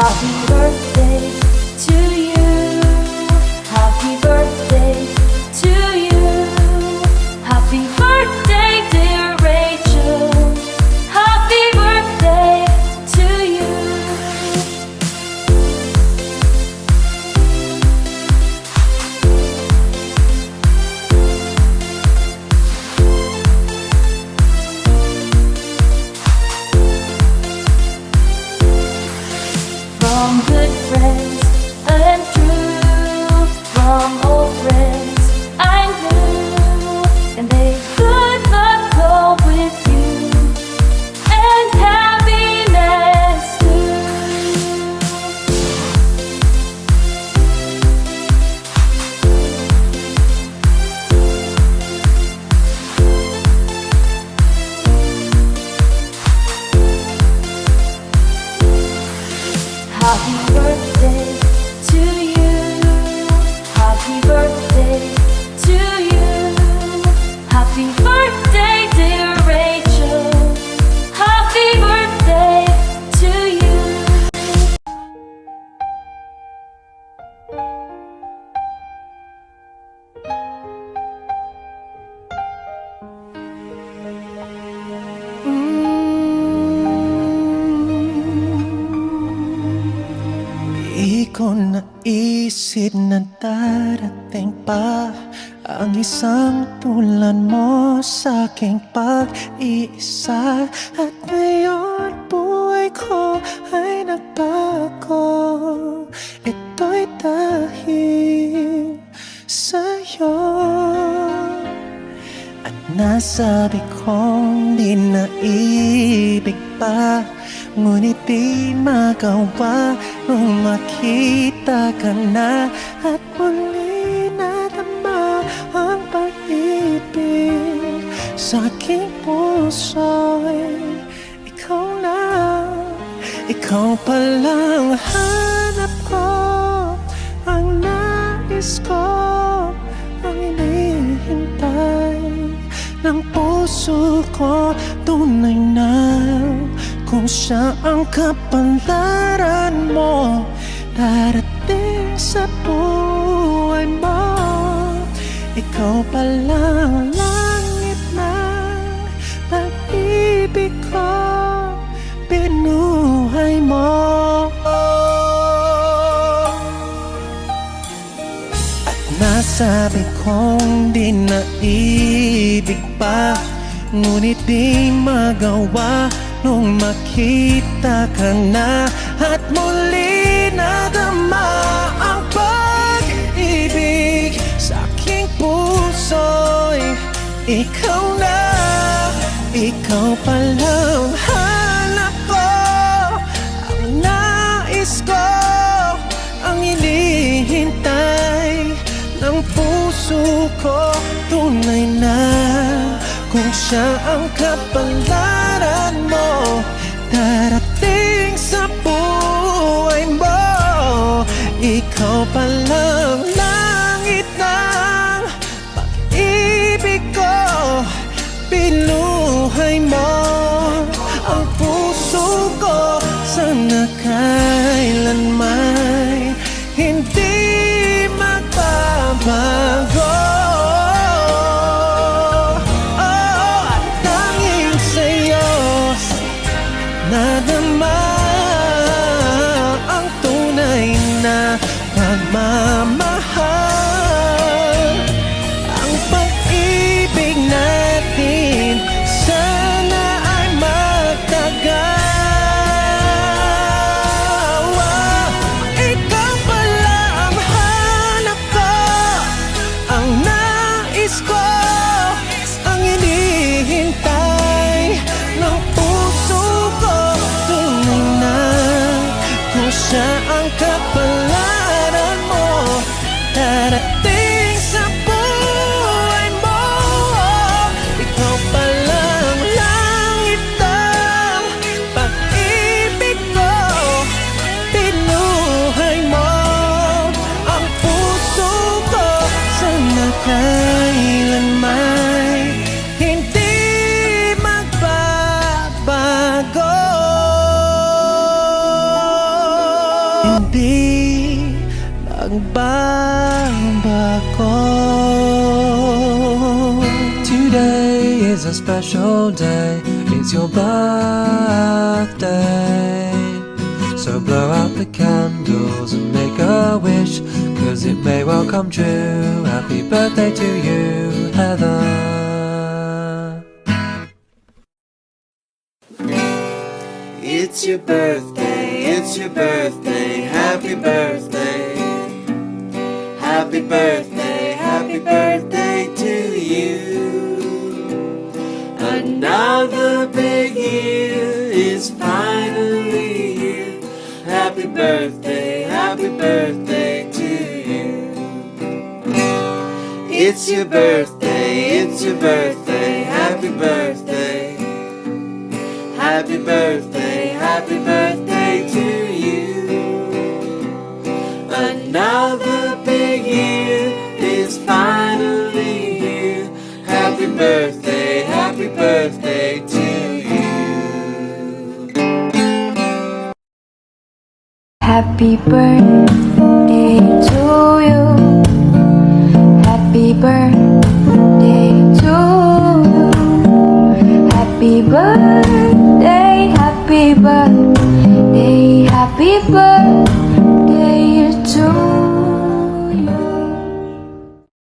Happy birthday to you. Happy birthday to you. Happy birthday, dear Rachel. Happy birthday to you. From good friends and true, from old friends I knew, and they could not go with you, and happiness too. Happy birthday to you. Happy birthday to you. Happy birthday, dear Rachel. Happy birthday to you. Di ko naisip na darating pa ang isang tulad mo sa aking pag-iisa. At ngayon buhay ko ay nagbago. Ito'y dahil sa'yo. At nasabi kong di naibig pa, ngunit di magawa nung makita ka na. At muli nadama ang pag-ibig sa aking puso'y ikaw na. Ikaw palang hanap ko, ang nais ko, ang hinihintay ng puso ko. Tunay na kung siya ang kapalaran mo, darating sa buhay mo. Ikaw palang langit ng pag-ibig ko, binuhay mo. At nasabi kong di naibig pa, ngunit di magawa nung makita ka na. At muli nadama ang pag-ibig sa aking puso'y ikaw na. Ikaw palang hanap ko, ang nais ko, ang hinihintay ng puso ko. Tunay na kung siya ang kapalaran mo, darating sa buhay mo. Ikaw palang langit ng pag-ibig ko, binuhay mo ang puso ko. Sana kailanman hindi magbabago. Nadama ang tunay na pagmamahal, ang pag-ibig natin sana ay magtagal. Ikaw pala ang hanap ko, ang nais ko, ang hinihintay ng puso ko. Tunay na kung siya ang kapalaran mo, darating sa buhay mo. Ikaw palang langit ng pag-ibig ko, binuhay mo ang puso ko. Sana kailanman hindi magbabago. di magbabago. Today is a special day, it's your birthday. So blow out the candles and make a wish, 'cause it may well come true. Happy birthday to you, Heather. It's your birthday, it's your birthday, happy birthday. Happy birthday, happy birthday to you. Another big year is finally here. Happy birthday to you. It's your birthday, it's your birthday, happy birthday. Happy birthday to you. Another big year is finally here. Happy birthday to you. Happy birthday